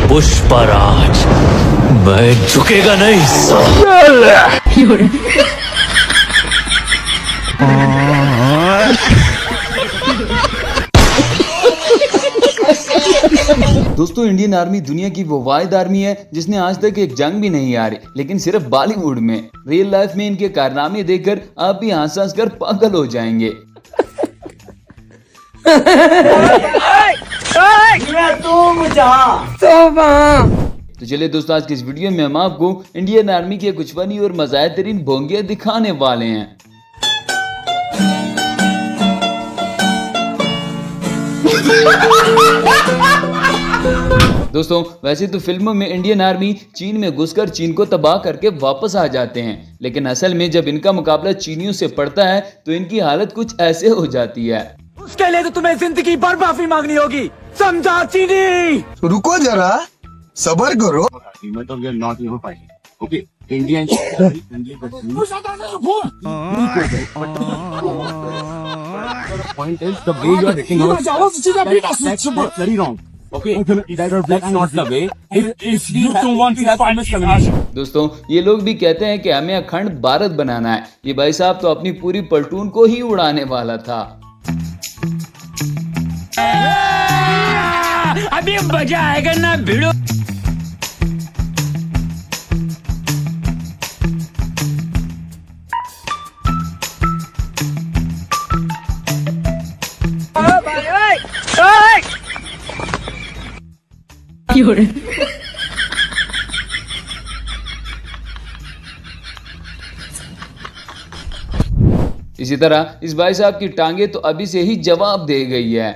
पुष्पराज, मैं झुकेगा नहीं। दोस्तों, इंडियन आर्मी दुनिया की वो वाहिद आर्मी है जिसने आज तक एक जंग भी नहीं हारी, लेकिन सिर्फ बॉलीवुड में। रियल लाइफ में इनके कारनामे देखकर आप भी हंस हंस कर पागल हो जाएंगे। तो चलिए दोस्तों, आज की इस वीडियो में हम आपको इंडियन आर्मी के कुछ फनी और मज़ाहिर भोंगे दिखाने वाले हैं। दोस्तों, वैसे तो फिल्मों में इंडियन आर्मी चीन में घुसकर चीन को तबाह करके वापस आ जाते हैं, लेकिन असल में जब इनका मुकाबला चीनियों से पड़ता है तो इनकी हालत कुछ ऐसे हो जाती है। उसके लिए तो तुम्हें जिंदगी भर माफी मांगनी होगी, समझा चीनी? रुको जरा, सबर करो। Okay, Indian point is the way you are hitting out. That's very wrong. Okay, that's not the way. If you don't want to have communication. दोस्तों, ये लोग भी कहते हैं कि हमें अखंड भारत बनाना है। ये भाई साहब तो अपनी पूरी प्लेटून को ही उड़ाने वाला था। अभी मजा आएगा ना भिड़ो। इसी तरह इस भाई साहब की टांगे तो अभी से ही जवाब दे गई है।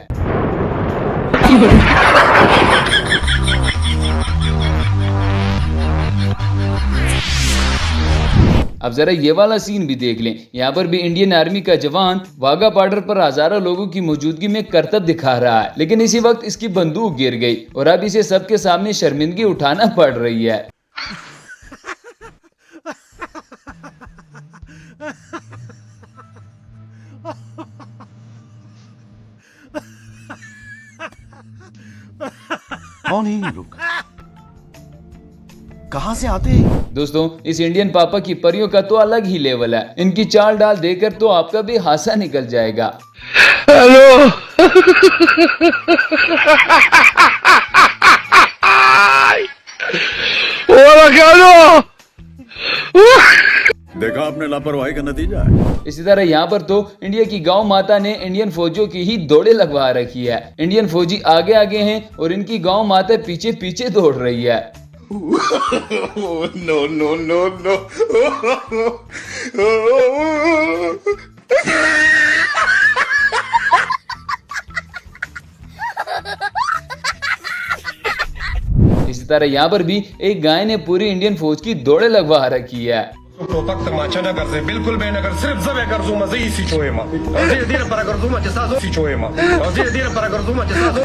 अब जरा ये वाला सीन भी देख लें। यहाँ पर भी इंडियन आर्मी का जवान वाघा बॉर्डर पर हजारों लोगों की मौजूदगी में करतब दिखा रहा है, लेकिन इसी वक्त इसकी बंदूक गिर गई और अब इसे सबके सामने शर्मिंदगी उठाना पड़ रही है। कौन है ये लोग? कहां से आते हैं? दोस्तों, इस इंडियन पापा की परियों का तो अलग ही लेवल है। इनकी चाल डाल देकर तो आपका भी हासा निकल जाएगा। हेलो। देखा आपने लापरवाही का नतीजा है। इसी तरह यहाँ पर तो इंडिया की गौ माता ने इंडियन फौजियों की ही दौड़े लगवा रखी है। इंडियन फौजी आगे आगे हैं और इनकी गौ माता पीछे पीछे दौड़ रही है। No no no no. इसी तरह यहाँ पर भी एक गाय ने पूरी इंडियन फौज की दौड़े लगवा रखी है। Propak temaca na garze, bilkul be na gar, sirf zabe garzu ma zai si choema. Azir dire para garzu ma jesa zo si choema. Azir dire para garzu ma jesa zo.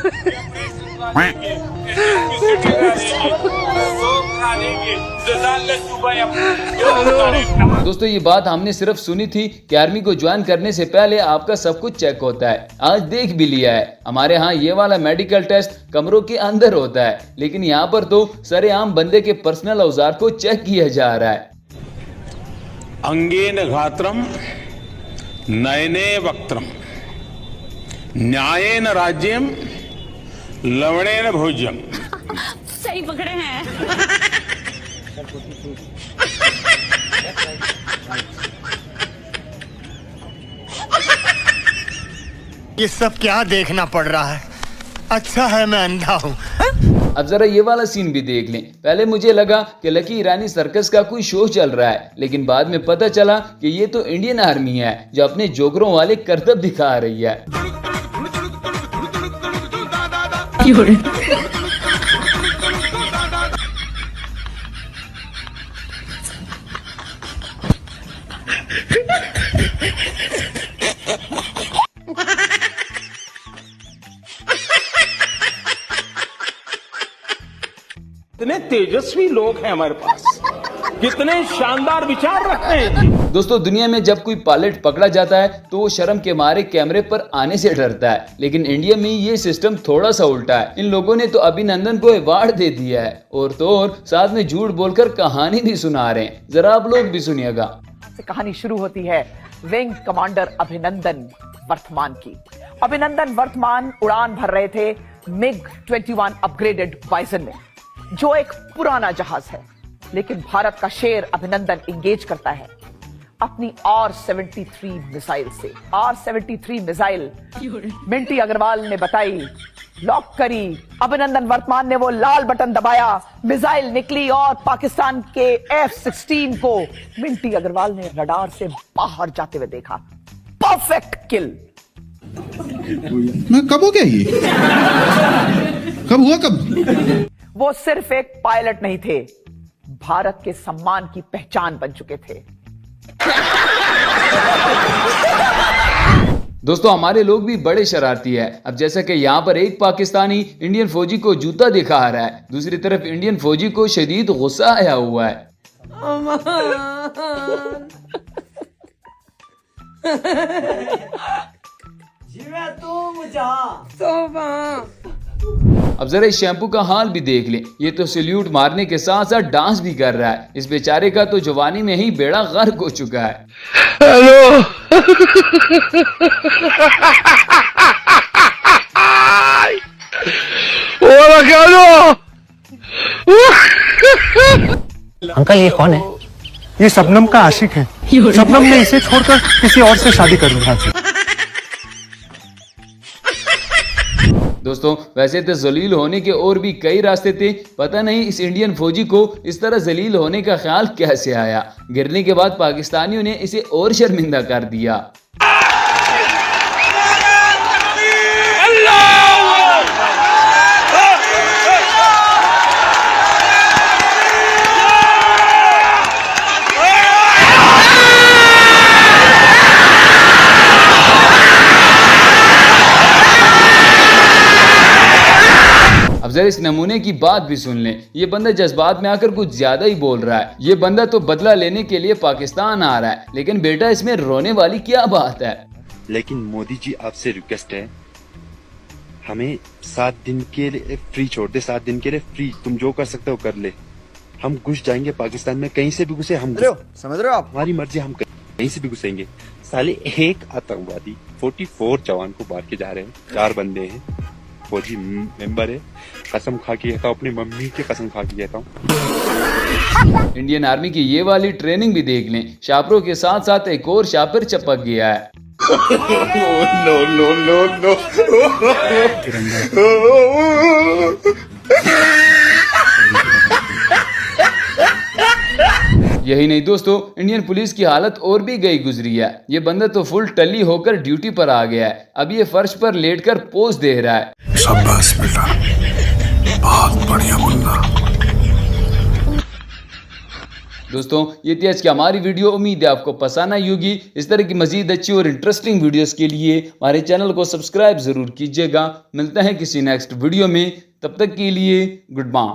दोस्तों, ये बात हमने सिर्फ सुनी थी कि army को join करने से पहले आपका सब कुछ चेक होता है। आज देख भी लिया है। हमारे यहाँ ये वाला मेडिकल टेस्ट कमरों के अंदर होता है, लेकिन यहाँ पर तो सरेआम बंदे के पर्सनल औजार को चेक किया जा रहा है। अंगेन घात्रम नयने वक्त्रम न्यायेन राज्यम लवणेन भोज्यम। सही पकड़े हैं। ये सब क्या देखना पड़ रहा है? अच्छा है मैं अंधा हूँ। अब जरा ये वाला सीन भी देख लें। पहले मुझे लगा कि लकी ईरानी सर्कस का कोई शो चल रहा है, लेकिन बाद में पता चला कि ये तो इंडियन आर्मी है जो अपने जोकरों वाले करतब दिखा रही है। इतने तेजस्वी लोग हैं हमारे पास, कितने शानदार विचार रखते हैं। दोस्तों, दुनिया में जब कोई पायलट पकड़ा जाता है तो वो शर्म के मारे कैमरे पर आने से डरता है, लेकिन इंडिया में ये सिस्टम थोड़ा सा उल्टा है। इन लोगों ने तो अभिनंदन को अवार्ड दे दिया है और तो और साथ में झूठ बोलकर कहानी भी सुना रहे हैं। जरा आप लोग भी सुनिएगा। कहानी शुरू होती है विंग कमांडर अभिनंदन वर्तमान की। अभिनंदन वर्तमान उड़ान भर रहे थे MiG-21 अपग्रेडेड बाइसन में, जो एक पुराना जहाज है। लेकिन भारत का शेर अभिनंदन इंगेज करता है अपनी R-73 मिसाइल से। R-73 मिसाइल मिंटी अग्रवाल ने बताई, लॉक करी। अभिनंदन वर्तमान ने वो लाल बटन दबाया, मिसाइल निकली और पाकिस्तान के F-16 को मिंटी अग्रवाल ने रडार से बाहर जाते हुए देखा। परफेक्ट किल। मैं कब हो गया ये? कब हुआ कब? वो सिर्फ एक पायलट नहीं थे, भारत के सम्मान की पहचान बन चुके थे। दोस्तों, हमारे लोग भी बड़े शरारती है। अब जैसा कि यहाँ पर एक पाकिस्तानी इंडियन फौजी को जूता दिखा रहा है, दूसरी तरफ इंडियन फौजी को शदीद गुस्सा आया हुआ है। अब जरा इस शैम्पू का हाल भी देख ले। ये तो सैल्यूट मारने के साथ साथ डांस भी कर रहा है। इस बेचारे का तो जवानी में ही बेड़ा गर्क हो चुका है। हेलो। अंकल, ये कौन है? ये शबनम का आशिक है। शबनम ने इसे छोड़कर किसी और से शादी कर ली। दोस्तों, वैसे तो जलील होने के और भी कई रास्ते थे। पता नहीं इस इंडियन फौजी को इस तरह जलील होने का ख्याल कैसे आया। गिरने के बाद पाकिस्तानियों ने इसे और शर्मिंदा कर दिया। अब जरा इस नमूने की बात भी सुन लें। ये बंदा जज्बात में आकर कुछ ज्यादा ही बोल रहा है। ये बंदा तो बदला लेने के लिए पाकिस्तान आ रहा है, लेकिन बेटा इसमें रोने वाली क्या बात है? लेकिन मोदी जी, आपसे रिक्वेस्ट है, हमें 7 दिन के लिए फ्री छोड़ दे। 7 दिन के लिए फ्री। तुम जो कर सकते हो कर ले। हम घुस जाएंगे पाकिस्तान में, कहीं से भी घुसे हम। समझ रहे हो आप? हमारी मर्जी, हम कहीं से भी घुसेंगे। साले एक आतंकवादी 44 जवान को मार के जा रहे हैं। 4 बंदे हैं, फौजी मेंबर है। कसम खा के कहता हूँ, अपनी मम्मी की कसम खा के कहता हूँ। इंडियन आर्मी की ये वाली ट्रेनिंग भी देख लें। शापरों के साथ साथ एक और शापर चपक गया है। यही नहीं दोस्तों, इंडियन पुलिस की हालत और भी गई गुजरी है। ये बंदा तो फुल टल्ली होकर ड्यूटी पर आ गया है। अब ये फर्श पर लेटकर पोज दे रहा है। शाबाश बेटा, बहुत बढ़िया मुन्ना। दोस्तों, ये थी आज की हमारी वीडियो। उम्मीद है आपको पसंद आई होगी। इस तरह की मजीद अच्छी और इंटरेस्टिंग वीडियोस के लिए हमारे चैनल को सब्सक्राइब जरूर कीजिएगा। मिलते हैं किसी नेक्स्ट वीडियो में, तब तक के लिए गुड बाय।